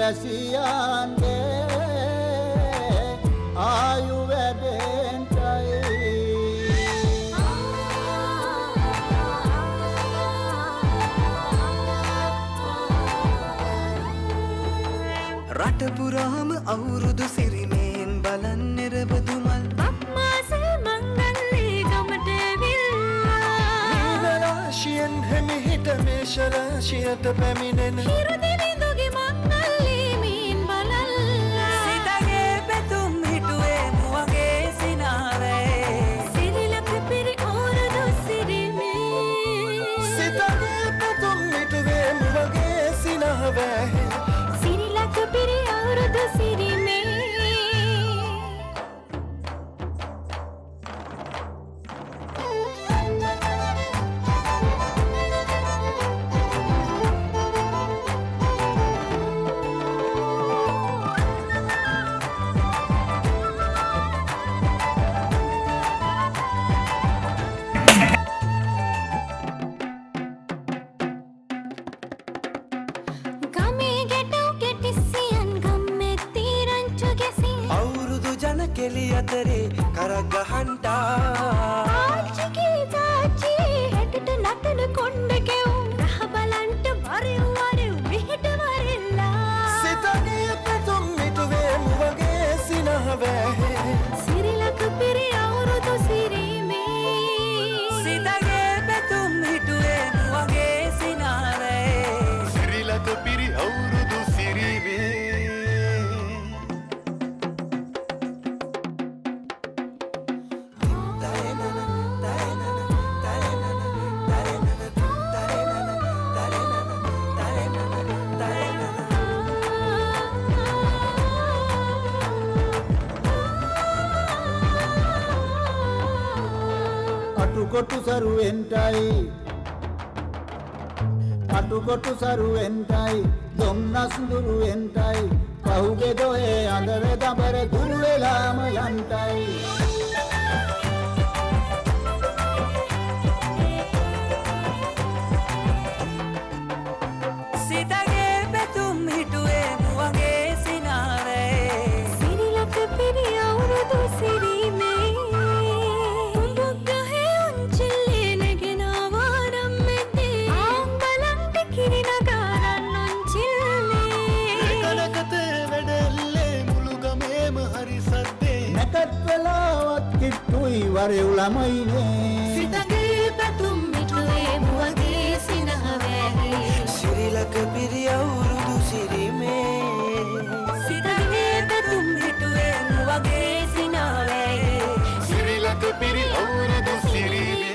වැසියන්ගේ ආයු වැඩෙන්ටයි රට පුරාම අවුරුදු සිරිමෙන් බලන් නිරබදුමල් අප්මාසේ මංගල්ලේ ගමට ඇවිල්ලා රාශියෙන් හැමිහිට මේෂ රාශියට පැමිණෙන හිරුදිවිඳුගේ මංගල්ලේ මීන් බලල්ලා සිතගේ පැතුම් හිටුවේ මුවගේ සිනාවේ සිරිලක පිරි ඕරදු සිරිමේ සිතගේ පැතුම් හිටුවේ මුවගේ සිනාවේ සිරිලක පිරි අවුරුදු සිරිමේ ගමේ ගැටව් කෙටිසියන් ගම්මෙත්ති රංචු ගැසින් අවුරුදු ජන කෙලි අතරේ කරක් ගහන්ටා ආච්චිගේ තාච්චි හැටට නටන කොණ්ඩ කෙවුම් රහ බලන්ට වරෙව් වරෙව් මෙහෙට වරෙල්ලා සිතගේ පැතුම් හිටුවේ මුවගේ සිනාවේ සිරිලක පිරි අවුරුදු සිරිමේ සිතගේ පැතුම් හිටුවේ මුවගේ සිනාවේ සිරිලක පිරි අවුරුදු සිරිමේ අටුකොටු සරුවෙන්ටයි දොම්නස්ඳුරුවෙන්ටයි පහුගේ දොයේ අඳර දබර දුර්වෙලාම යන්ටයි සිතගේ පැතුම් හිටුවේ මුවගේ සිනාවේ සිරිලක පිරි අවුරුදු සිරිමේ උඹක් ගහේ උන්චිල්ලේ නැගෙන ආවාරම් මෙතේ ආම්බලන්ට කිරි නගාරන් උන්චිල්ලේ එකනකතේ වැඩල්ලේ මුළු ගමේම හරි සද්දේ නැකත් වෙලාවත් කිට්ටුයි වරෙව් ළමයිනේ සිතගේ පැතුම් මිටුවේ මුවගේ සිනහවැහි සිරිලක පිරි අවුරුදු සිරිමේ සිතගේ පැතුම් හිටුවේ මුවගේ සිනාවැහි සිරිලක පිරි අවුරුදු සිරිමේ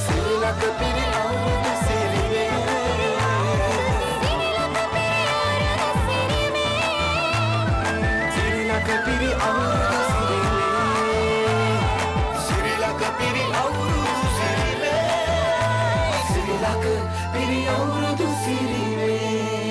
සිරිලක පිරි අවුරුදු සිරිමේ සිරිලක පිරි අවුරුදු සිරිලක පිරි අවුරුදු සිරිමේ සිරිලක පිරි අවුරුදු සිරිමේ